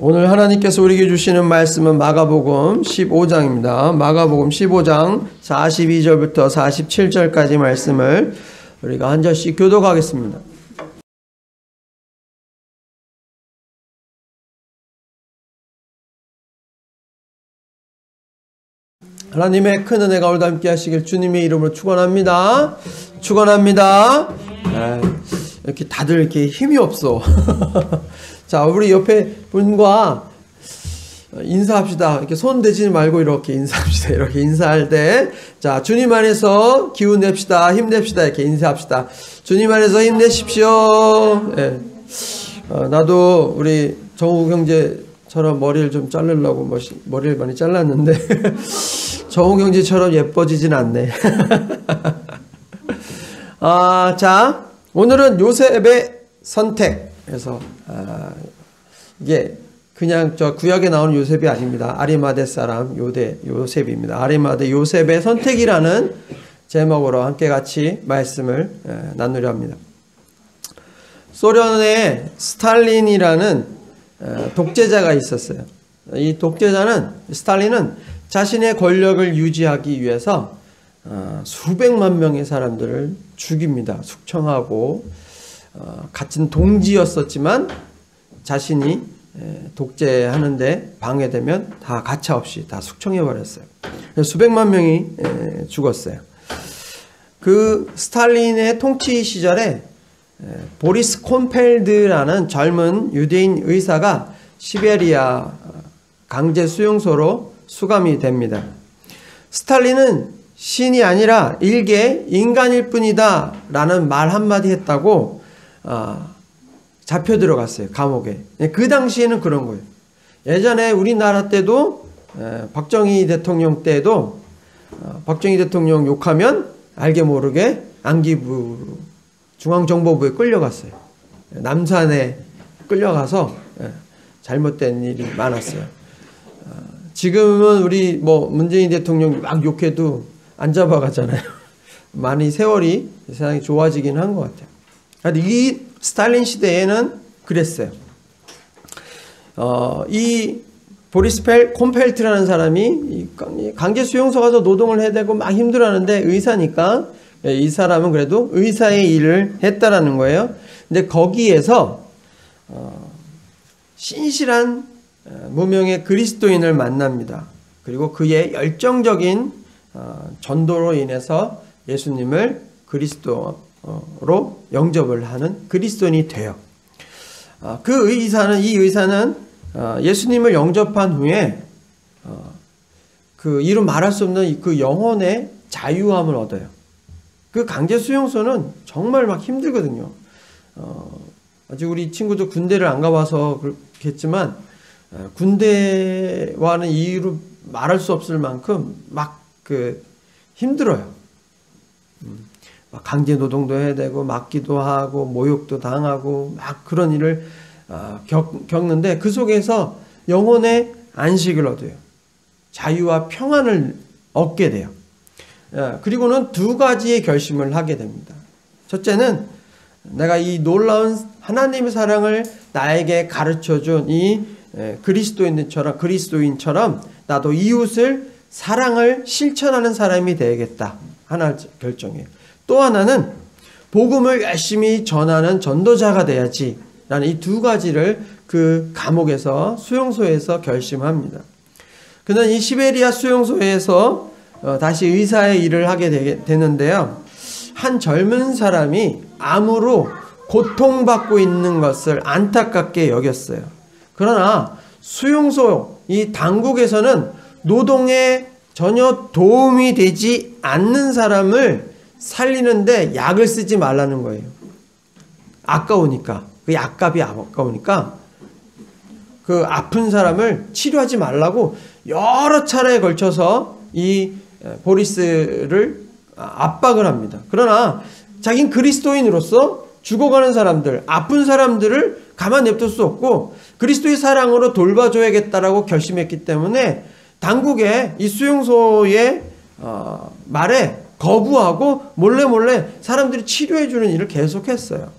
오늘 하나님께서 우리에게 주시는 말씀은 마가복음 15장입니다. 마가복음 15장 42절부터 47절까지 말씀을 우리가 한 절씩 교독하겠습니다. 하나님의 큰 은혜가 오늘도 함께 하시길 주님의 이름으로 축원합니다. 축원합니다. 이렇게 다들 이렇게 힘이 없어. 자, 우리 옆에 분과 인사합시다. 이렇게 손 대지 말고 이렇게 인사합시다. 이렇게 인사할 때, 자, 주님 안에서 기운 냅시다. 힘냅시다. 이렇게 인사합시다. 주님 안에서 힘내십시오. 예. 나도 우리 정우 형제처럼 머리를 좀 자르려고 머리를 많이 잘랐는데 정우 형제처럼 예뻐지진 않네. 자, 오늘은 요셉의 선택. 그래서 이게 그냥 저 구약에 나오는 요셉이 아닙니다. 아리마대 사람 요셉입니다. 아리마대 요셉의 선택이라는 제목으로 함께 같이 말씀을 나누려 합니다. 소련의 스탈린이라는 독재자가 있었어요. 이 독재자는 스탈린은 자신의 권력을 유지하기 위해서 수백만 명의 사람들을 죽입니다. 숙청하고 같은 동지였었지만 자신이 독재하는데 방해되면 다 가차없이 다 숙청해버렸어요. 수백만 명이 죽었어요. 그 스탈린의 통치 시절에 보리스 콘펠드라는 젊은 유대인 의사가 시베리아 강제 수용소로 수감이 됩니다. 스탈린은 신이 아니라 일개 인간일 뿐이다 라는 말 한마디 했다고 잡혀 들어갔어요. 감옥에. 그 당시에는 그런 거예요. 예전에 우리나라 때도 박정희 대통령 때도 박정희 대통령 욕하면 알게 모르게 안기부 중앙정보부에 끌려갔어요. 남산에 끌려가서 잘못된 일이 많았어요. 지금은 우리 문재인 대통령 막 욕해도 안 잡아가잖아요. 많이 세월이 세상이 좋아지긴 한 것 같아요. 이 스탈린 시대에는 그랬어요. 이 보리스 콘펠트라는 사람이 강제 수용소 가서 노동을 해야 되고 막 힘들어하는데 의사니까 이 사람은 그래도 의사의 일을 했다라는 거예요. 근데 거기에서 신실한 무명의 그리스도인을 만납니다. 그리고 그의 열정적인 전도로 인해서 예수님을 그리스도로 영접을 하는 그리스도인이 돼요. 이 의사는 예수님을 영접한 후에 그 이루 말할 수 없는 그 영혼의 자유함을 얻어요. 그 강제 수용소는 정말 막 힘들거든요. 아직 우리 친구도 군대를 안 가봐서 그렇겠지만 군대와는 이유로 말할 수 없을 만큼 막 힘들어요. 막 강제 노동도 해야 되고 맞기도 하고 모욕도 당하고 막 그런 일을 겪는데 그 속에서 영혼의 안식을 얻어요. 자유와 평안을 얻게 돼요. 그리고는 두 가지의 결심을 하게 됩니다. 첫째는 내가 이 놀라운 하나님의 사랑을 나에게 가르쳐준 이 그리스도인처럼 나도 이웃을 사랑을 실천하는 사람이 되야겠다. 하나 결정해요. 또 하나는 복음을 열심히 전하는 전도자가 돼야지 라는 이 두 가지를 그 감옥에서 수용소에서 결심합니다. 그는 이 시베리아 수용소에서 다시 의사의 일을 하게 되는데요. 한 젊은 사람이 암으로 고통받고 있는 것을 안타깝게 여겼어요. 그러나 수용소 이 당국에서는 노동에 전혀 도움이 되지 않는 사람을 살리는데 약을 쓰지 말라는 거예요. 아까우니까. 그 약값이 아까우니까 그 아픈 사람을 치료하지 말라고 여러 차례에 걸쳐서 이 보리스를 압박을 합니다. 그러나 자기는 그리스도인으로서 죽어가는 사람들, 아픈 사람들을 가만 냅둘 수 없고 그리스도의 사랑으로 돌봐줘야겠다라고 결심했기 때문에 당국의 이 수용소의 말에 거부하고 몰래 사람들이 치료해주는 일을 계속했어요.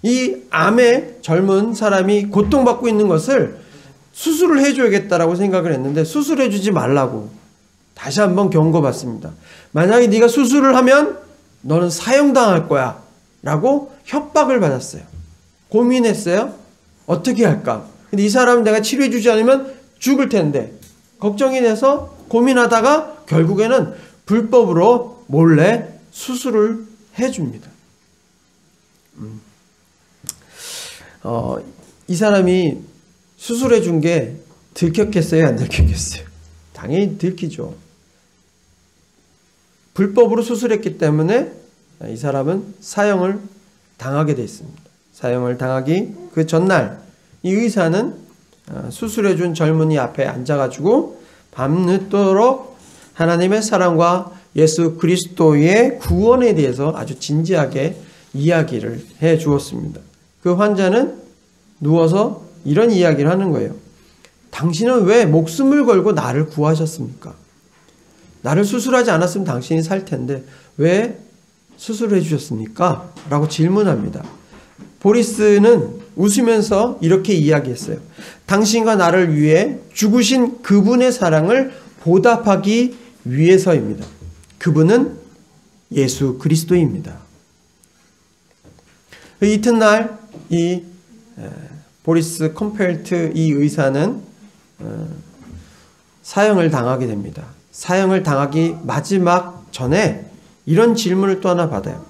이 암의 젊은 사람이 고통받고 있는 것을 수술을 해줘야겠다라고 생각을 했는데 수술해주지 말라고 다시 한번 경고받습니다. 만약에 네가 수술을 하면 너는 사형당할 거야 라고 협박을 받았어요. 고민했어요. 어떻게 할까? 근데 이 사람은 내가 치료해주지 않으면 죽을 텐데 걱정이 돼서 고민하다가 결국에는 불법으로 몰래 수술을 해줍니다. 이 사람이 수술해 준 게 들켰겠어요? 안 들켰겠어요? 당연히 들키죠. 불법으로 수술했기 때문에 이 사람은 사형을 당하게 돼 있습니다. 사형을 당하기 그 전날 이 의사는 수술해 준 젊은이 앞에 앉아가지고 밤늦도록 하나님의 사랑과 예수 그리스도의 구원에 대해서 아주 진지하게 이야기를 해 주었습니다. 그 환자는 누워서 이런 이야기를 하는 거예요. 당신은 왜 목숨을 걸고 나를 구하셨습니까? 나를 수술하지 않았으면 당신이 살 텐데 왜 수술을 해주셨습니까? 라고 질문합니다. 보리스는 웃으면서 이렇게 이야기했어요. 당신과 나를 위해 죽으신 그분의 사랑을 보답하기 위해서입니다. 그분은 예수 그리스도입니다. 이튿날 이 보리스 컴펠트 이 의사는 사형을 당하게 됩니다. 사형을 당하기 마지막 전에 이런 질문을 또 하나 받아요.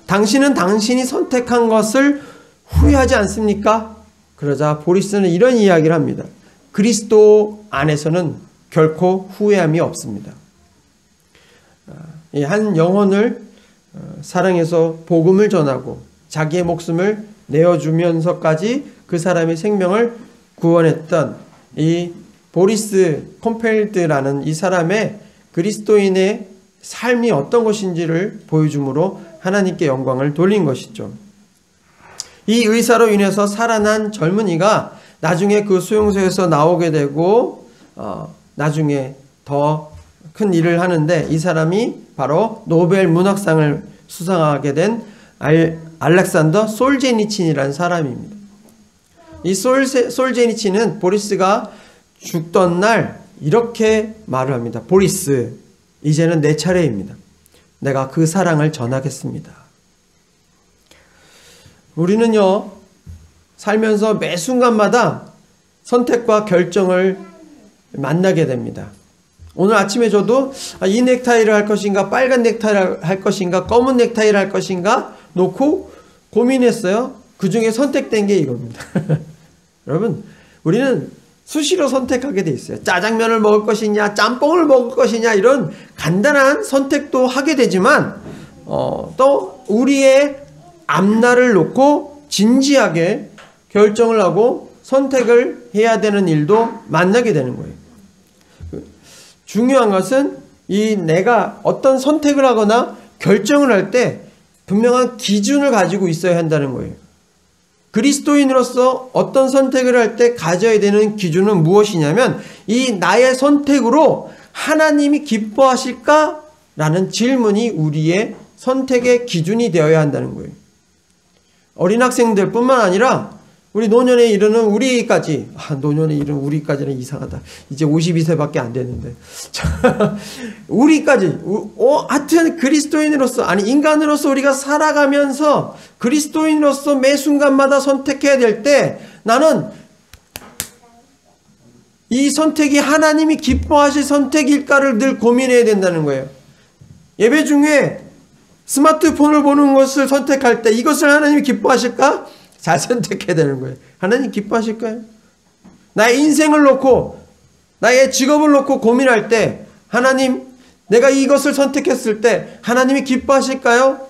당신은 당신이 선택한 것을 후회하지 않습니까? 그러자 보리스는 이런 이야기를 합니다. 그리스도 안에서는 결코 후회함이 없습니다. 한 영혼을 사랑해서 복음을 전하고 자기의 목숨을 내어주면서까지 그 사람의 생명을 구원했던 이 보리스 콤펠드라는 이 사람의 그리스도인의 삶이 어떤 것인지를 보여줌으로 하나님께 영광을 돌린 것이죠. 이 의사로 인해서 살아난 젊은이가 나중에 그 수용소에서 나오게 되고 나중에 더 큰 일을 하는데 이 사람이 바로 노벨 문학상을 수상하게 된 알렉산더 솔제니친이라는 사람입니다. 이 솔제니친은 보리스가 죽던 날 이렇게 말을 합니다. 보리스, 이제는 내 차례입니다. 내가 그 사랑을 전하겠습니다. 우리는요, 살면서 매 순간마다 선택과 결정을 만나게 됩니다. 오늘 아침에 저도 이 넥타이를 할 것인가, 빨간 넥타이를 할 것인가, 검은 넥타이를 할 것인가 놓고 고민했어요. 그 중에 선택된 게 이겁니다. 여러분, 우리는 수시로 선택하게 돼 있어요. 짜장면을 먹을 것이냐, 짬뽕을 먹을 것이냐, 이런 간단한 선택도 하게 되지만 또 우리의 앞날을 놓고 진지하게 결정을 하고 선택을 해야 되는 일도 만나게 되는 거예요. 중요한 것은 내가 어떤 선택을 하거나 결정을 할 때 분명한 기준을 가지고 있어야 한다는 거예요. 그리스도인으로서 어떤 선택을 할 때 가져야 되는 기준은 무엇이냐면 이 나의 선택으로 하나님이 기뻐하실까? 라는 질문이 우리의 선택의 기준이 되어야 한다는 거예요. 어린 학생들 뿐만 아니라 우리 노년에 이르는 우리까지, 노년에 이르는 우리까지는 이상하다. 이제 52세밖에 안 되는데. 우리까지, 하여튼 그리스도인으로서, 인간으로서 우리가 살아가면서 그리스도인으로서 매 순간마다 선택해야 될 때 나는 이 선택이 하나님이 기뻐하실 선택일까를 늘 고민해야 된다는 거예요. 예배 중에 스마트폰을 보는 것을 선택할 때 이것을 하나님이 기뻐하실까? 잘 선택해야 되는 거예요. 하나님 기뻐하실까요? 나의 인생을 놓고 나의 직업을 놓고 고민할 때 하나님, 내가 이것을 선택했을 때 하나님이 기뻐하실까요?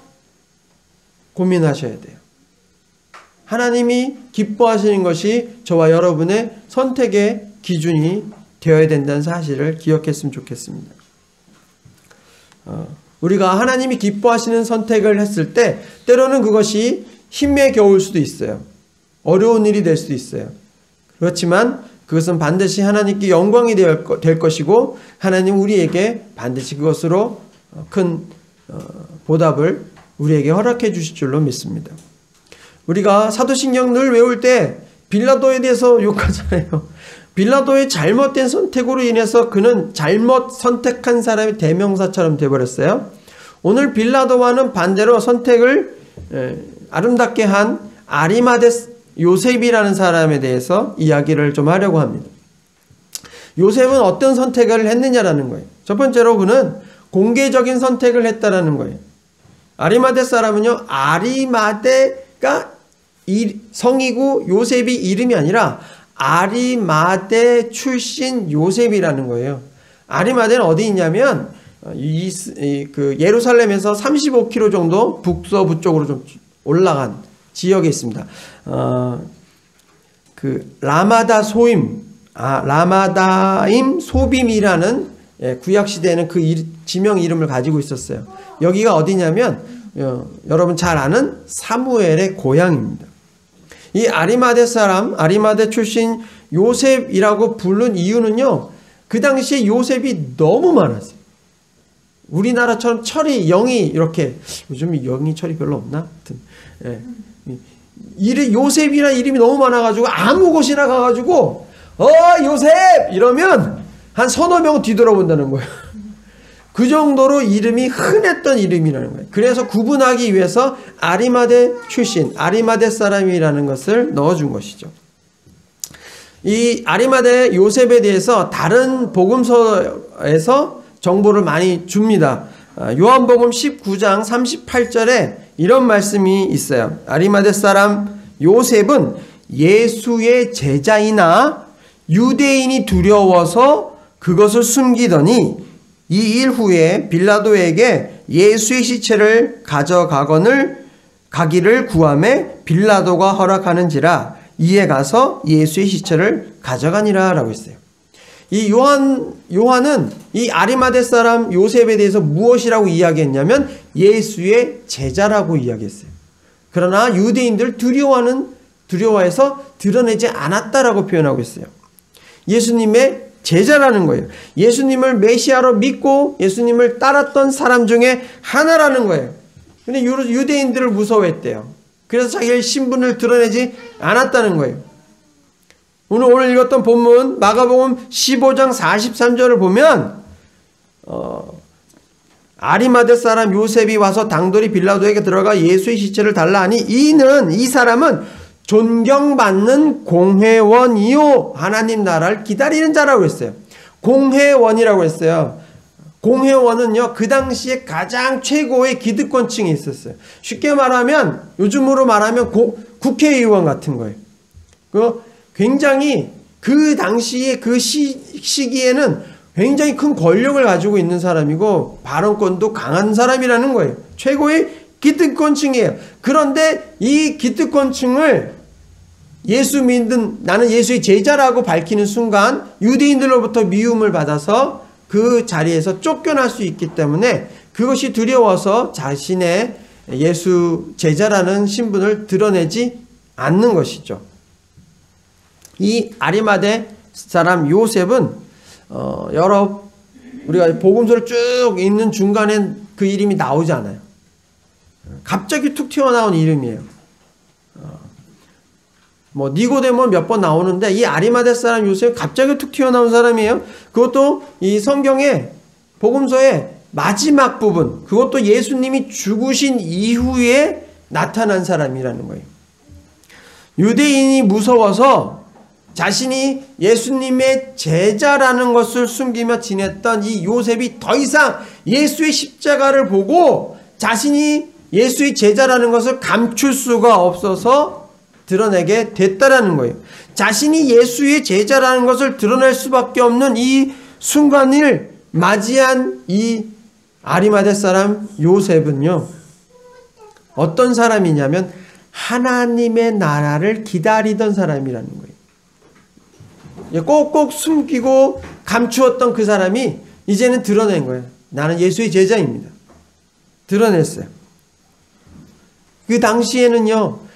고민하셔야 돼요. 하나님이 기뻐하시는 것이 저와 여러분의 선택의 기준이 되어야 된다는 사실을 기억했으면 좋겠습니다. 우리가 하나님이 기뻐하시는 선택을 했을 때 때로는 그것이 힘에 겨울 수도 있어요. 어려운 일이 될 수도 있어요. 그렇지만 그것은 반드시 하나님께 영광이 될 것이고 하나님 우리에게 반드시 그것으로 큰 보답을 우리에게 허락해 주실 줄로 믿습니다. 우리가 사도신경 늘 외울 때 빌라도에 대해서 욕하잖아요. 빌라도의 잘못된 선택으로 인해서 그는 잘못 선택한 사람의 대명사처럼 되어버렸어요. 오늘 빌라도와는 반대로 선택을 아름답게 한 아리마대 요셉이라는 사람에 대해서 이야기를 좀 하려고 합니다. 요셉은 어떤 선택을 했느냐라는 거예요. 첫 번째로 그는 공개적인 선택을 했다라는 거예요. 아리마대 사람은요, 아리마대가 성이고 요셉이 이름이 아니라 아리마대 출신 요셉이라는 거예요. 아리마대는 어디 있냐면 예루살렘에서 35km 정도 북서부 쪽으로 좀 올라간 지역에 있습니다. 라마다임 소빔이라는 구약 시대에는 그 지명 이름을 가지고 있었어요. 여기가 어디냐면 여러분 잘 아는 사무엘의 고향입니다. 이 아리마대 사람, 아리마대 출신 요셉이라고 부른 이유는요, 그 당시에 요셉이 너무 많았어요. 우리나라처럼 철이 0이 이렇게, 요즘 0이 철이 별로 없나? 요셉이라는 이름이 너무 많아가지고 아무 곳이나 가가지고 요셉! 이러면 한 서너 명 뒤돌아본다는 거예요. 그 정도로 이름이 흔했던 이름이라는 거예요. 그래서 구분하기 위해서 아리마대 출신, 아리마대 사람이라는 것을 넣어준 것이죠. 이 아리마대 요셉에 대해서 다른 복음서에서 정보를 많이 줍니다. 요한복음 19장 38절에 이런 말씀이 있어요. 아리마대 사람 요셉은 예수의 제자이나 유대인이 두려워서 그것을 숨기더니 이 일 후에 빌라도에게 예수의 시체를 가기를 구하매 빌라도가 허락하는지라 이에 가서 예수의 시체를 가져가니라 라고 했어요. 이 요한은 이 아리마대 사람 요셉에 대해서 무엇이라고 이야기했냐면 예수의 제자라고 이야기했어요. 그러나 유대인들 두려워해서 드러내지 않았다라고 표현하고 있어요. 예수님의 제자라는 거예요. 예수님을 메시아로 믿고 예수님을 따랐던 사람 중에 하나라는 거예요. 근데 유대인들을 무서워했대요. 그래서 자기의 신분을 드러내지 않았다는 거예요. 오늘 읽었던 본문 마가복음 15장 43절을 보면 아리마대 사람 요셉이 와서 당돌이 빌라도에게 들어가 예수의 시체를 달라 하니 이 사람은 존경받는 공회원이요 하나님 나라를 기다리는 자라고 했어요. 공회원이라고 했어요. 공회원은요, 그 당시에 가장 최고의 기득권층이 있었어요. 쉽게 말하면, 요즘으로 말하면 국회의원 같은 거예요. 굉장히 그 당시에 그 시기에는 굉장히 큰 권력을 가지고 있는 사람이고 발언권도 강한 사람이라는 거예요. 최고의 기득권층이에요. 그런데 이 기득권층을 나는 예수의 제자라고 밝히는 순간 유대인들로부터 미움을 받아서 그 자리에서 쫓겨날 수 있기 때문에 그것이 두려워서 자신의 예수 제자라는 신분을 드러내지 않는 것이죠. 이 아리마대 사람 요셉은 우리가 복음서를 쭉 읽는 중간에 그 이름이 나오지 않아요. 갑자기 툭 튀어나온 이름이에요. 니고데모는 몇 번 나오는데 이 아리마대 사람 요셉은 갑자기 툭 튀어나온 사람이에요. 그것도 이 성경의 복음서의 마지막 부분, 그것도 예수님이 죽으신 이후에 나타난 사람이라는 거예요. 유대인이 무서워서 자신이 예수님의 제자라는 것을 숨기며 지냈던 이 요셉이 더 이상 예수의 십자가를 보고 자신이 예수의 제자라는 것을 감출 수가 없어서 드러내게 됐다라는 거예요. 자신이 예수의 제자라는 것을 드러낼 수밖에 없는 이 순간을 맞이한 이 아리마대 사람 요셉은요, 어떤 사람이냐면 하나님의 나라를 기다리던 사람이라는 거예요. 꼭꼭 숨기고 감추었던 그 사람이 이제는 드러낸 거예요. 나는 예수의 제자입니다. 드러냈어요. 그 당시에는요,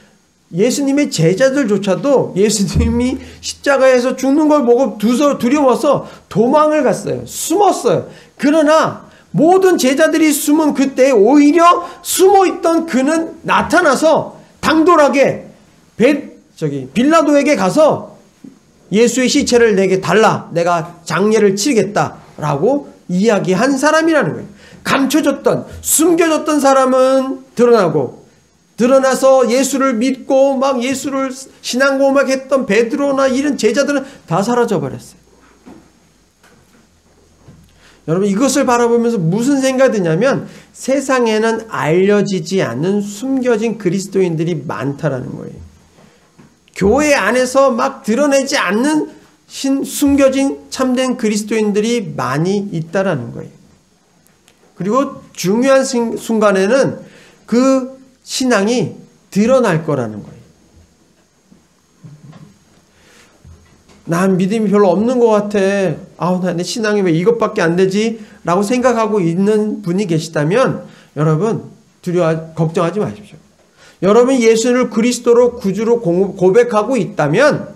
예수님의 제자들조차도 예수님이 십자가에서 죽는 걸 보고 두려워서 도망을 갔어요. 숨었어요. 그러나 모든 제자들이 숨은 그때 오히려 숨어있던 그는 나타나서 당돌하게 빌라도에게 가서 예수의 시체를 내게 달라. 내가 장례를 치르겠다라고 이야기한 사람이라는 거예요. 감춰졌던, 숨겨졌던 사람은 드러나고, 드러나서 예수를 믿고 막 예수를 신앙고백했던 베드로나 이런 제자들은 다 사라져 버렸어요. 여러분, 이것을 바라보면서 무슨 생각이 드냐면, 세상에는 알려지지 않는 숨겨진 그리스도인들이 많다라는 거예요. 교회 안에서 막 드러내지 않는 숨겨진 참된 그리스도인들이 많이 있다라는 거예요. 그리고 중요한 순간에는 그 신앙이 드러날 거라는 거예요. 난 믿음이 별로 없는 것 같아. 나 내 신앙이 왜 이것밖에 안 되지? 라고 생각하고 있는 분이 계시다면 여러분 걱정하지 마십시오. 여러분이 예수를 그리스도로 구주로 고백하고 있다면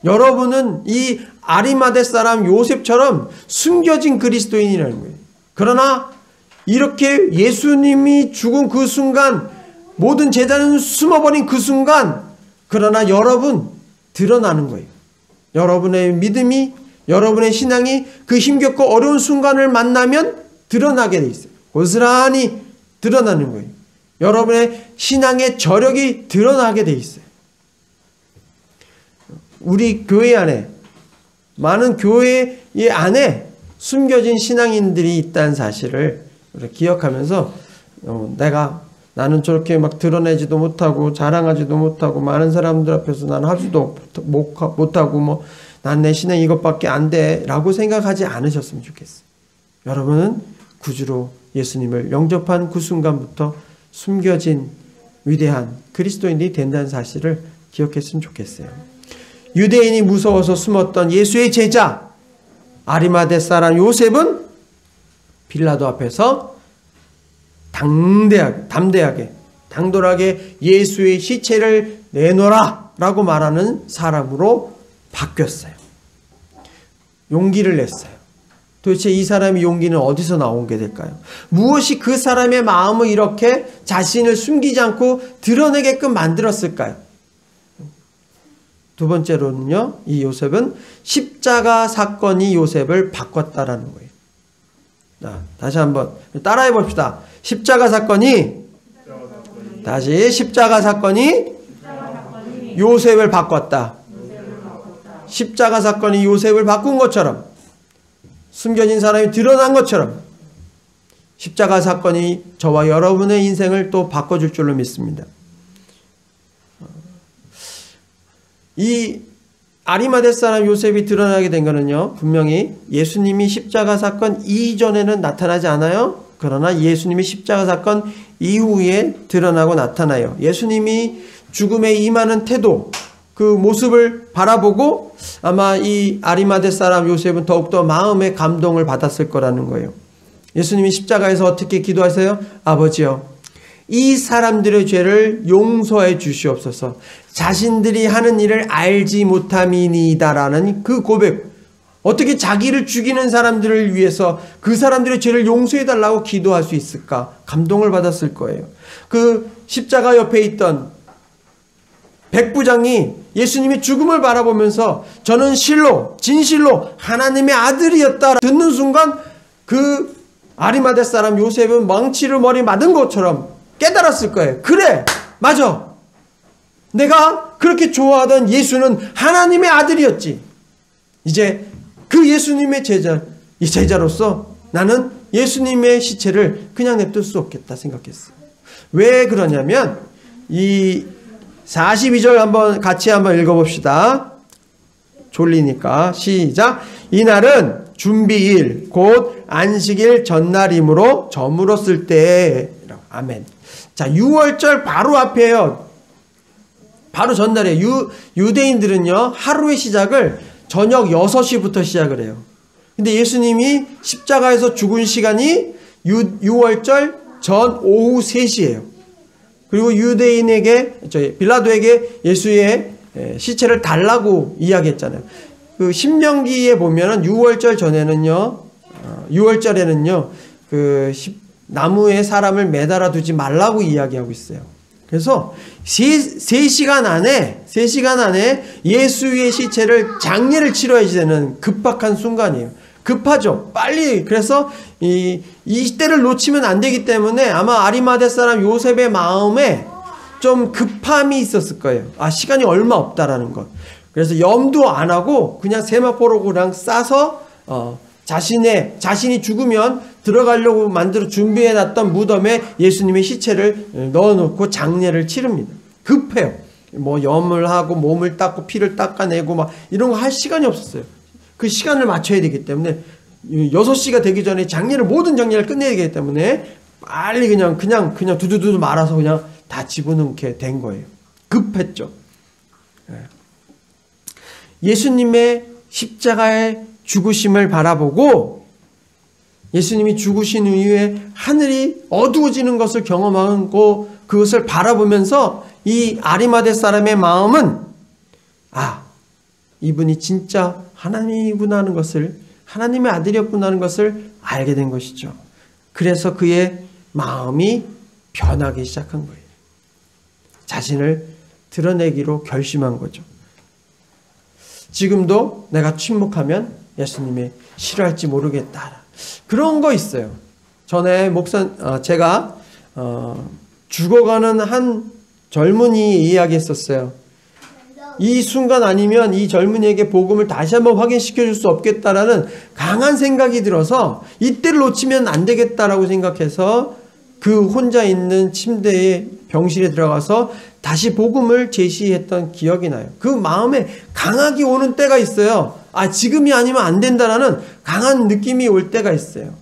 여러분은 이 아리마대 사람 요셉처럼 숨겨진 그리스도인이라는 거예요. 그러나 이렇게 예수님이 죽은 그 순간, 모든 제자는 숨어버린 그 순간, 그러나 여러분 드러나는 거예요. 여러분의 믿음이, 여러분의 신앙이 그 힘겹고 어려운 순간을 만나면 드러나게 돼 있어요. 고스란히 드러나는 거예요. 여러분의 신앙의 저력이 드러나게 돼 있어요. 우리 교회 안에, 많은 교회 안에 숨겨진 신앙인들이 있다는 사실을 기억하면서 나는 저렇게 막 드러내지도 못하고 자랑하지도 못하고 많은 사람들 앞에서 나는 하지도 못하고 난 내 신앙 이것밖에 안 돼 라고 생각하지 않으셨으면 좋겠어요. 여러분은 구주로 예수님을 영접한 그 순간부터 숨겨진 위대한 그리스도인이 된다는 사실을 기억했으면 좋겠어요. 유대인이 무서워서 숨었던 예수의 제자 아리마대 사람 요셉은 빌라도 앞에서 담대하게 당돌하게 예수의 시체를 내놓으라 라고 말하는 사람으로 바뀌었어요. 용기를 냈어요. 도대체 이 사람의 용기는 어디서 나온 게 될까요? 무엇이 그 사람의 마음을 이렇게 자신을 숨기지 않고 드러내게끔 만들었을까요? 두 번째로는요, 이 요셉은 십자가 사건이 요셉을 바꿨다라는 거예요. 자, 다시 한번 따라해 봅시다. 십자가 사건이 요셉을 바꿨다. 십자가 사건이 요셉을 바꾼 것처럼, 숨겨진 사람이 드러난 것처럼 십자가 사건이 저와 여러분의 인생을 또 바꿔줄 줄로 믿습니다. 이 아리마대 사람 요셉이 드러나게 된 것은요, 분명히 예수님이 십자가 사건 이전에는 나타나지 않아요. 그러나 예수님이 십자가 사건 이후에 드러나고 나타나요. 예수님이 죽음에 임하는 태도, 그 모습을 바라보고 아마 이 아리마대 사람 요셉은 더욱더 마음의 감동을 받았을 거라는 거예요. 예수님이 십자가에서 어떻게 기도하세요? 아버지여, 이 사람들의 죄를 용서해 주시옵소서. 자신들이 하는 일을 알지 못함이니이다라는 그 고백. 어떻게 자기를 죽이는 사람들을 위해서 그 사람들의 죄를 용서해 달라고 기도할 수 있을까? 감동을 받았을 거예요. 그 십자가 옆에 있던 백부장이 예수님의 죽음을 바라보면서 저는 진실로 하나님의 아들이었다 듣는 순간 그 아리마대 사람 요셉은 망치를 머리 맞은 것처럼 깨달았을 거예요. 그래, 맞아. 내가 그렇게 좋아하던 예수는 하나님의 아들이었지. 이제 그 예수님의 제자로서 나는 예수님의 시체를 그냥 냅둘 수 없겠다 생각했어요. 왜 그러냐면 이 42절 같이 한번 읽어봅시다. 졸리니까 시작. 이날은 준비일 곧 안식일 전날이므로 저물었을 때. 아멘. 자, 6월절 바로 앞에요. 바로 전날이에요. 유대인들은요, 하루의 시작을 저녁 6시부터 시작을 해요. 근데 예수님이 십자가에서 죽은 시간이 6월절 전 오후 3시예요. 그리고 빌라도에게 예수의 시체를 달라고 이야기했잖아요. 그 신명기에 보면은 6월절 전에는요, 6월절에는요, 나무에 사람을 매달아 두지 말라고 이야기하고 있어요. 그래서 3시간 안에 예수의 시체를 장례를 치러야 되는 급박한 순간이에요. 급하죠. 빨리. 그래서 이 때를 놓치면 안 되기 때문에 아마 아리마대 사람 요셉의 마음에 좀 급함이 있었을 거예요. 시간이 얼마 없다라는 것. 그래서 염두 안 하고 그냥 세마포로 그냥 싸서 자신이 죽으면 들어가려고 준비해놨던 무덤에 예수님의 시체를 넣어놓고 장례를 치릅니다. 급해요. 뭐 염을 하고 몸을 닦고 피를 닦아내고 막 이런 거 할 시간이 없었어요. 그 시간을 맞춰야 되기 때문에 6시가 되기 전에 모든 장례를 끝내야 되기 때문에 빨리 그냥 두두두 말아서 그냥 다 집어넣게 된 거예요. 급했죠. 예수님의 십자가의 죽으심을 바라보고 예수님이 죽으신 이후에 하늘이 어두워지는 것을 경험하고 그것을 바라보면서 이 아리마대 사람의 마음은 이분이 진짜 하나님이구나 하는 것을, 하나님의 아들이었구나 하는 것을 알게 된 것이죠. 그래서 그의 마음이 변하기 시작한 거예요. 자신을 드러내기로 결심한 거죠. 지금도 내가 침묵하면 예수님이 싫어할지 모르겠다. 그런 거 있어요. 전에 제가 죽어가는 한 젊은이 이야기했었어요. 이 순간 아니면 이 젊은이에게 복음을 다시 한번 확인시켜 줄 수 없겠다라는 강한 생각이 들어서 이때를 놓치면 안 되겠다라고 생각해서 그 혼자 있는 침대에 병실에 들어가서 다시 복음을 제시했던 기억이 나요. 그 마음에 강하게 오는 때가 있어요. 지금이 아니면 안 된다라는 강한 느낌이 올 때가 있어요.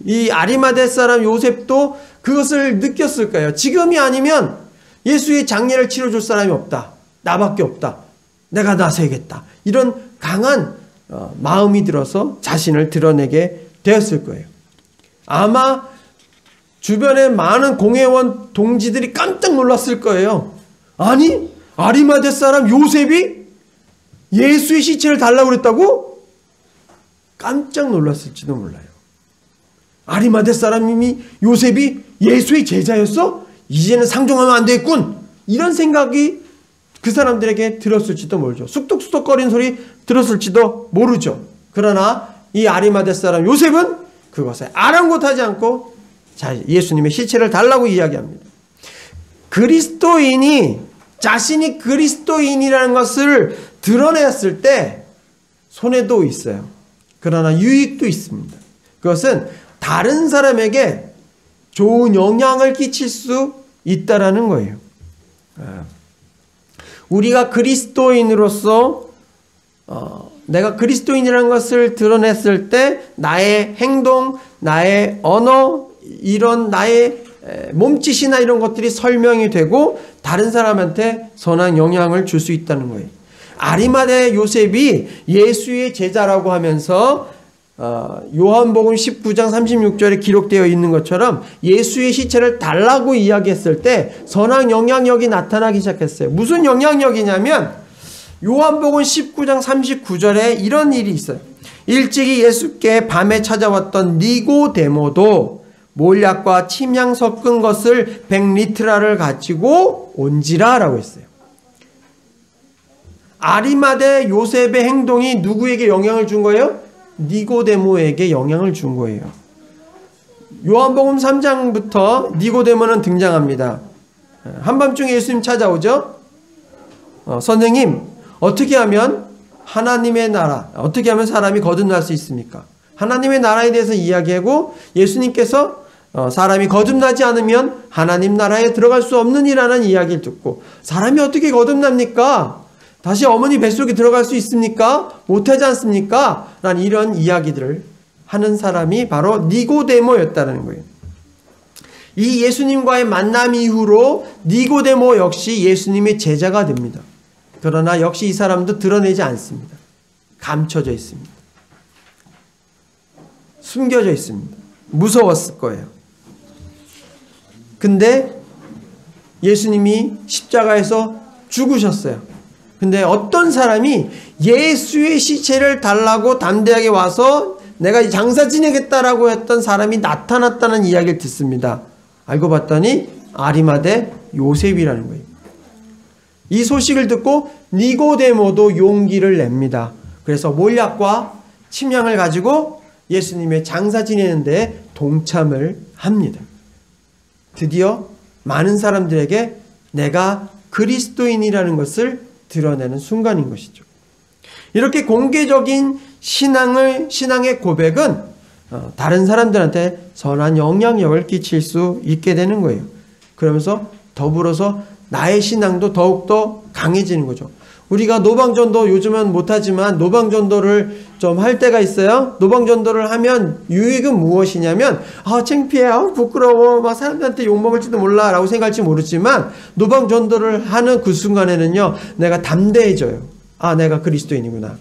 이 아리마대 사람 요셉도 그것을 느꼈을 거예요. 지금이 아니면 예수의 장례를 치러줄 사람이 없다. 나밖에 없다. 내가 나서야겠다. 이런 강한 마음이 들어서 자신을 드러내게 되었을 거예요. 아마 주변에 많은 공회원 동지들이 깜짝 놀랐을 거예요. 아니, 아리마대 사람 요셉이 예수의 시체를 달라고 그랬다고? 깜짝 놀랐을지도 몰라요. 아리마대 사람이 요셉이 예수의 제자였어? 이제는 상종하면 안 되겠군. 이런 생각이 그 사람들에게 들었을지도 모르죠. 쑥덕쑥덕거리는 소리 들었을지도 모르죠. 그러나 이 아리마대 사람 요셉은 그것에 아랑곳하지 않고 예수님의 시체를 달라고 이야기합니다. 자신이 그리스도인이라는 것을 드러냈을 때 손해도 있어요. 그러나 유익도 있습니다. 그것은 다른 사람에게 좋은 영향을 끼칠 수 있다라는 거예요. 우리가 그리스도인으로서 내가 그리스도인이라는 것을 드러냈을 때 나의 행동, 나의 언어, 이런 나의 몸짓이나 이런 것들이 설명이 되고 다른 사람한테 선한 영향을 줄 수 있다는 거예요. 아리마대 요셉이 예수의 제자라고 하면서 요한복음 19장 36절에 기록되어 있는 것처럼 예수의 시체를 달라고 이야기했을 때 선한 영향력이 나타나기 시작했어요. 무슨 영향력이냐면 요한복음 19장 39절에 이런 일이 있어요. 일찍이 예수께 밤에 찾아왔던 니고데모도 몰약과 침향 섞은 것을 100리트라를 가지고 온지라 라고 했어요. 아리마대 요셉의 행동이 누구에게 영향을 준 거예요? 니고데모에게 영향을 준 거예요. 요한복음 3장부터 니고데모는 등장합니다. 한밤중에 예수님 찾아오죠. 선생님, 어떻게 하면 하나님의 나라, 어떻게 하면 사람이 거듭날 수 있습니까? 하나님의 나라에 대해서 이야기하고 예수님께서 사람이 거듭나지 않으면 하나님 나라에 들어갈 수 없느니라는 이야기를 듣고 사람이 어떻게 거듭납니까? 다시 어머니 뱃속에 들어갈 수 있습니까? 못하지 않습니까? 라는 이런 이야기들을 하는 사람이 바로 니고데모였다는 거예요. 이 예수님과의 만남 이후로 니고데모 역시 예수님의 제자가 됩니다. 그러나 역시 이 사람도 드러내지 않습니다. 감춰져 있습니다. 숨겨져 있습니다. 무서웠을 거예요. 근데 예수님이 십자가에서 죽으셨어요. 근데 어떤 사람이 예수의 시체를 달라고 담대하게 와서 내가 장사 지내겠다라고 했던 사람이 나타났다는 이야기를 듣습니다. 알고 봤더니 아리마대 요셉이라는 거예요. 이 소식을 듣고 니고데모도 용기를 냅니다. 그래서 몰약과 침향을 가지고 예수님의 장사 지내는데 동참을 합니다. 드디어 많은 사람들에게 내가 그리스도인이라는 것을 드러내는 순간인 것이죠. 이렇게 공개적인 신앙의 고백은 다른 사람들한테 선한 영향력을 끼칠 수 있게 되는 거예요. 그러면서 더불어서 나의 신앙도 더욱더 강해지는 거죠. 우리가 노방전도 요즘은 못하지만 노방전도를 좀 할 때가 있어요. 노방전도를 하면 유익은 무엇이냐면 창피해, 부끄러워, 막 사람들한테 욕먹을지도 몰라 라고 생각할지 모르지만 노방전도를 하는 그 순간에는요, 내가 담대해져요. 내가 그리스도인이구나.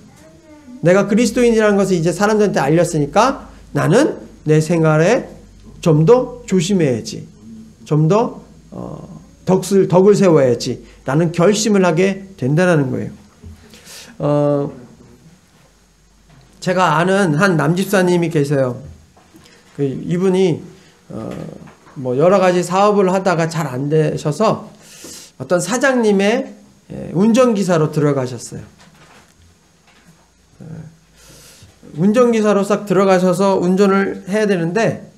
내가 그리스도인이라는 것을 이제 사람들한테 알렸으니까 나는 내 생활에 좀 더 조심해야지, 좀 더 덕을 세워야지 라는 결심을 하게 된다는 거예요. 제가 아는 한 남집사님이 계세요. 이분이 뭐 여러 가지 사업을 하다가 잘 안 되셔서 어떤 사장님의 운전기사로 들어가셨어요. 운전기사로 싹 들어가셔서 운전을 해야 되는데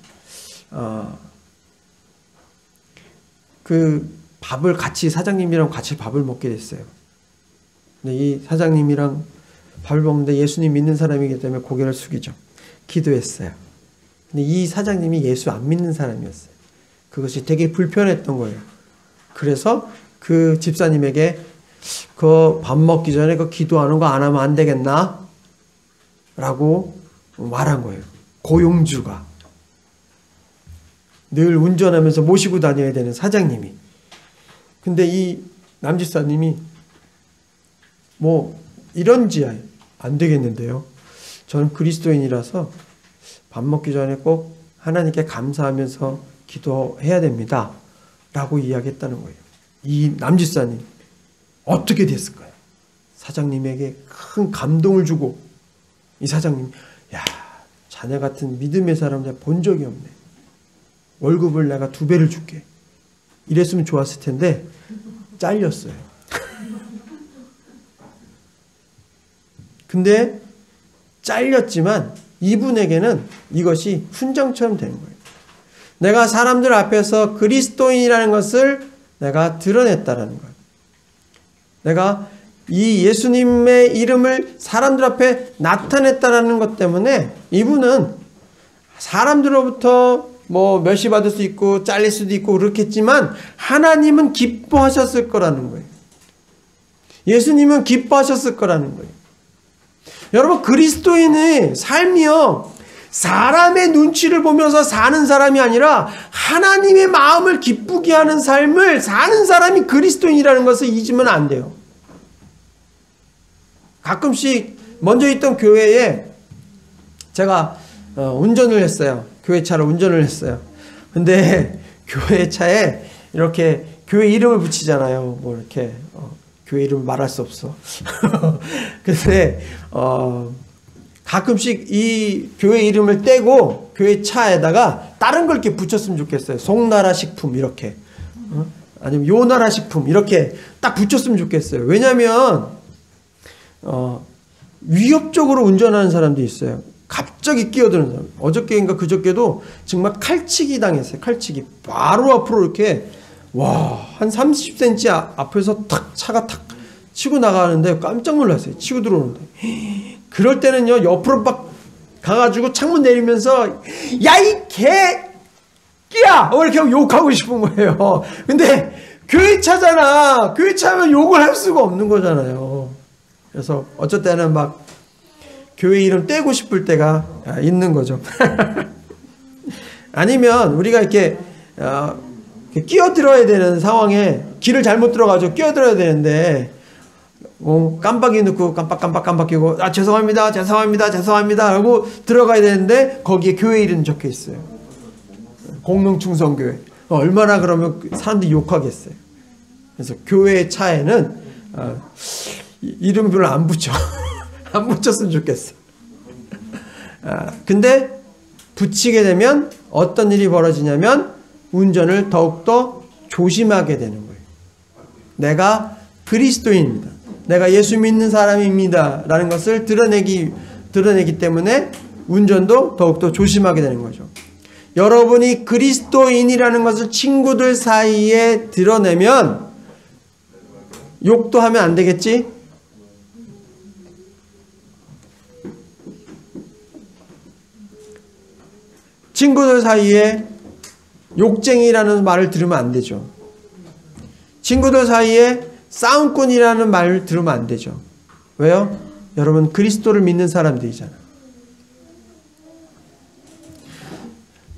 그 밥을 같이 사장님이랑 같이 밥을 먹게 됐어요. 근데 이 사장님이랑 밥을 먹는데 예수님 믿는 사람이기 때문에 고개를 숙이죠. 기도했어요. 근데 이 사장님이 예수 안 믿는 사람이었어요. 그것이 되게 불편했던 거예요. 그래서 그 집사님에게 그 밥 먹기 전에 그 기도하는 거 안 하면 안 되겠나? 라고 말한 거예요. 고용주가. 늘 운전하면서 모시고 다녀야 되는 사장님이. 근데 이 남집사님이 뭐 이런지야 안 되겠는데요. 저는 그리스도인이라서 밥 먹기 전에 꼭 하나님께 감사하면서 기도해야 됩니다. 라고 이야기했다는 거예요. 이 남집사님 어떻게 됐을까요? 사장님에게 큰 감동을 주고 이 사장님, 야, 자네 같은 믿음의 사람 내가 본 적이 없네. 월급을 내가 2배를 줄게. 이랬으면 좋았을 텐데 잘렸어요. 근데 잘렸지만 이분에게는 이것이 훈장처럼 되는 거예요. 내가 사람들 앞에서 그리스도인이라는 것을 내가 드러냈다라는 거예요. 내가 이 예수님의 이름을 사람들 앞에 나타냈다라는 것 때문에 이분은 사람들로부터 뭐 멸시 받을 수 있고 잘릴 수도 있고 그렇겠지만 하나님은 기뻐하셨을 거라는 거예요. 예수님은 기뻐하셨을 거라는 거예요. 여러분, 그리스도인의 삶이요, 사람의 눈치를 보면서 사는 사람이 아니라 하나님의 마음을 기쁘게 하는 삶을 사는 사람이 그리스도인이라는 것을 잊으면 안 돼요. 가끔씩 먼저 있던 교회에 제가 운전을 했어요. 교회 차를 운전을 했어요. 근데 교회 차에 이렇게 교회 이름을 붙이잖아요. 뭐 이렇게 교회 이름을 말할 수 없어. 근데 가끔씩 이 교회 이름을 떼고 교회 차에다가 다른 걸 이렇게 붙였으면 좋겠어요. 송나라 식품 이렇게, 아니면 요나라 식품 이렇게 딱 붙였으면 좋겠어요. 왜냐하면 위협적으로 운전하는 사람도 있어요. 갑자기 끼어드는 사람. 어저께인가 그저께도 정말 칼치기 당했어요. 칼치기. 바로 앞으로 이렇게 한 30cm 앞에서 탁 차가 탁 치고 나가는데 깜짝 놀랐어요. 치고 들어오는데. 그럴 때는요, 옆으로 막 가가지고 창문 내리면서 야, 이 개끼야! 이렇게 욕하고 싶은 거예요. 근데 교회 차잖아. 교회 차면 욕을 할 수가 없는 거잖아요. 그래서 어쩔 때는 막 교회 이름 떼고 싶을 때가 있는 거죠. 아니면 우리가 이렇게 끼어들어야 되는 상황에 길을 잘못 들어가지고 끼어들어야 되는데 깜빡이 넣고 깜빡 끼고 죄송합니다 하고 들어가야 되는데 거기에 교회 이름 적혀 있어요. 공동충성교회. 얼마나 그러면 사람들이 욕하겠어요. 그래서 교회 차에는 이름 별로 안 붙여. 안 붙였으면 좋겠어. 근데 붙이게 되면 어떤 일이 벌어지냐면 운전을 더욱더 조심하게 되는 거예요. 내가 그리스도인입니다. 내가 예수 믿는 사람입니다. 라는 것을 드러내기 때문에 운전도 더욱더 조심하게 되는 거죠. 여러분이 그리스도인이라는 것을 친구들 사이에 드러내면 욕도 하면 안 되겠지? 친구들 사이에 욕쟁이라는 말을 들으면 안 되죠. 친구들 사이에 싸움꾼이라는 말을 들으면 안 되죠. 왜요? 여러분 그리스도를 믿는 사람들이잖아.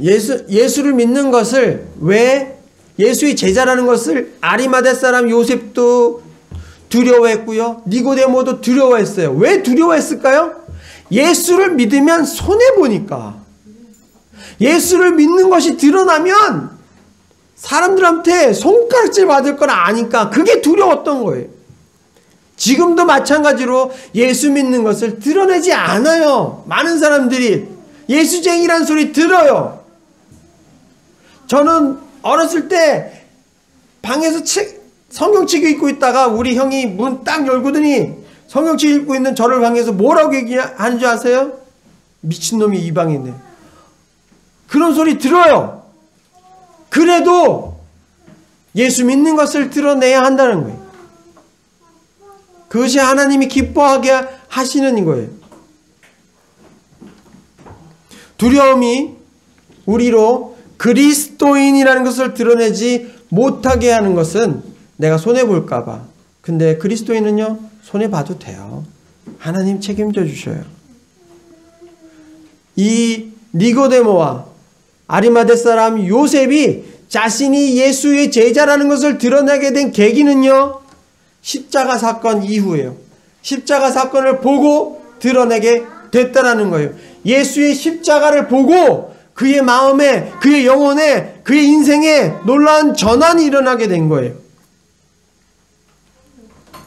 예수를 믿는 것을, 왜 예수의 제자라는 것을 아리마대 사람 요셉도 두려워했고요. 니고데모도 두려워했어요. 왜 두려워했을까요? 예수를 믿으면 손해보니까. 예수를 믿는 것이 드러나면 사람들한테 손가락질 받을 걸 아니까 그게 두려웠던 거예요. 지금도 마찬가지로 예수 믿는 것을 드러내지 않아요. 많은 사람들이 예수쟁이란 소리 들어요. 저는 어렸을 때 방에서 성경책 읽고 있다가 우리 형이 문 딱 열고더니 성경책 읽고 있는 저를 방에서 뭐라고 얘기하는 줄 아세요? 미친놈이 이방이네. 그런 소리 들어요. 그래도 예수 믿는 것을 드러내야 한다는 거예요. 그것이 하나님이 기뻐하게 하시는 거예요. 두려움이 우리로 그리스도인이라는 것을 드러내지 못하게 하는 것은 내가 손해볼까 봐. 근데 그리스도인은요, 손해봐도 돼요. 하나님 책임져 주셔요. 이 니고데모와 아리마대 사람 요셉이 자신이 예수의 제자라는 것을 드러내게 된 계기는요, 십자가 사건 이후예요. 십자가 사건을 보고 드러내게 됐다라는 거예요. 예수의 십자가를 보고 그의 마음에, 그의 영혼에, 그의 인생에 놀라운 전환이 일어나게 된 거예요.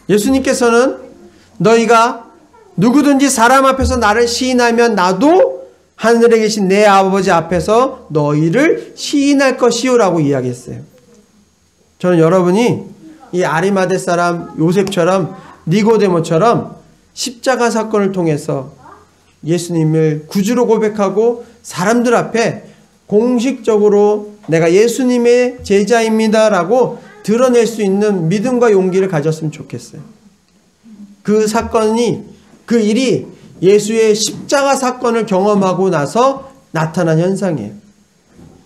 예수님께서는 너희가 누구든지 사람 앞에서 나를 시인하면 나도 하늘에 계신 내 아버지 앞에서 너희를 시인할 것이요라고 이야기했어요. 저는 여러분이 이 아리마대 사람 요셉처럼 니고데모처럼 십자가 사건을 통해서 예수님을 구주로 고백하고 사람들 앞에 공식적으로 내가 예수님의 제자입니다라고 드러낼 수 있는 믿음과 용기를 가졌으면 좋겠어요. 그 사건이, 그 일이 예수의 십자가 사건을 경험하고 나서 나타난 현상이에요.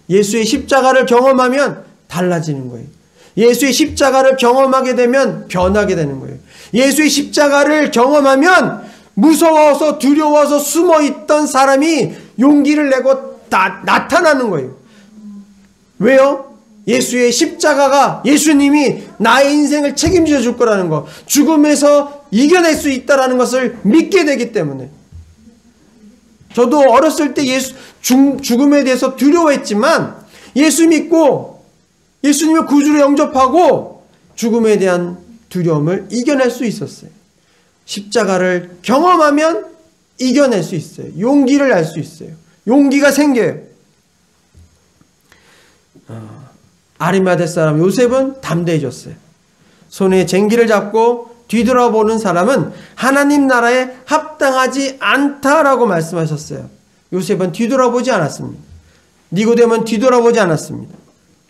예수의 십자가를 경험하면 달라지는 거예요. 예수의 십자가를 경험하게 되면 변하게 되는 거예요. 예수의 십자가를 경험하면 무서워서 두려워서 숨어있던 사람이 용기를 내고 나타나는 거예요. 왜요? 예수의 십자가가, 예수님이 나의 인생을 책임져 줄 거라는 거, 죽음에서 이겨낼 수 있다는 것을 믿게 되기 때문에. 저도 어렸을 때 죽음에 대해서 두려워했지만 예수 믿고 예수님을 구주로 영접하고 죽음에 대한 두려움을 이겨낼 수 있었어요. 십자가를 경험하면 이겨낼 수 있어요. 용기를 알 수 있어요. 용기가 생겨요. 아리마대 사람 요셉은 담대해졌어요. 손에 쟁기를 잡고 뒤돌아보는 사람은 하나님 나라에 합당하지 않다라고 말씀하셨어요. 요셉은 뒤돌아보지 않았습니다. 니고데모는 뒤돌아보지 않았습니다.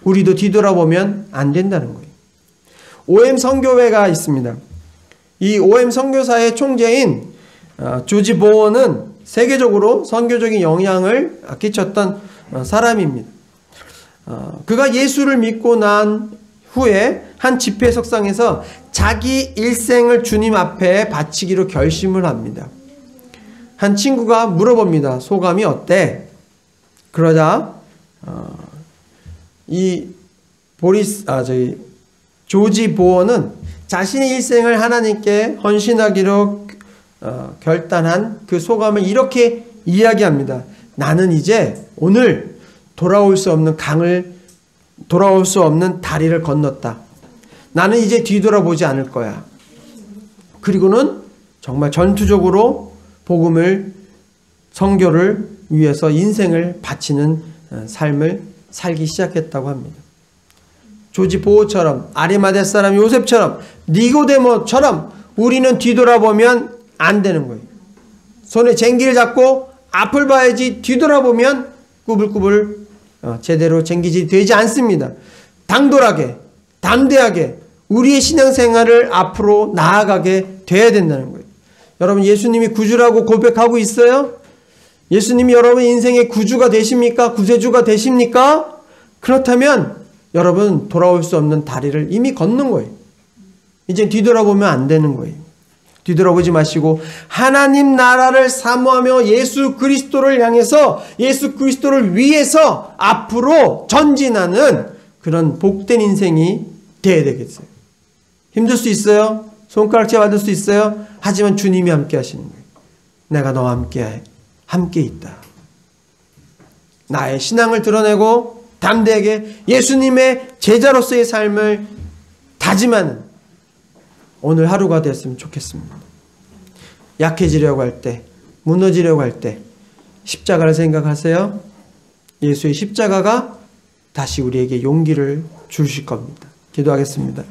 우리도 뒤돌아보면 안 된다는 거예요. OM 선교회가 있습니다. 이 OM 선교사의 총재인 조지 보원은 세계적으로 선교적인 영향을 끼쳤던 사람입니다. 그가 예수를 믿고 난 후에 한 집회 석상에서 자기 일생을 주님 앞에 바치기로 결심을 합니다. 한 친구가 물어봅니다. 소감이 어때? 그러자 조지 보원은 자신의 일생을 하나님께 헌신하기로 결단한 그 소감을 이렇게 이야기합니다. 나는 이제 오늘 돌아올 수 없는 다리를 건넜다. 나는 이제 뒤돌아보지 않을 거야. 그리고는 정말 전투적으로 복음을, 선교를 위해서 인생을 바치는 삶을 살기 시작했다고 합니다. 조지 보호처럼, 아리마대 사람 요셉처럼, 니고데모처럼 우리는 뒤돌아보면 안 되는 거예요. 손에 쟁기를 잡고 앞을 봐야지 뒤돌아보면 꾸불꾸불 제대로 쟁기질이 되지 않습니다. 당돌하게, 담대하게 우리의 신앙생활을 앞으로 나아가게 돼야 된다는 거예요. 여러분, 예수님이 구주라고 고백하고 있어요? 예수님이 여러분 인생의 구주가 되십니까? 구세주가 되십니까? 그렇다면 여러분 돌아올 수 없는 다리를 이미 걷는 거예요. 이제 뒤돌아보면 안 되는 거예요. 뒤돌아보지 마시고 하나님 나라를 사모하며 예수 그리스도를 향해서, 예수 그리스도를 위해서 앞으로 전진하는 그런 복된 인생이 돼야 되겠어요. 힘들 수 있어요. 손가락질 받을 수 있어요. 하지만 주님이 함께 하시는 거예요. 내가 너와 함께 있다. 나의 신앙을 드러내고 담대하게 예수님의 제자로서의 삶을 다짐하는 오늘 하루가 되었으면 좋겠습니다. 약해지려고 할 때, 무너지려고 할 때 십자가를 생각하세요. 예수의 십자가가 다시 우리에게 용기를 주실 겁니다. 기도하겠습니다.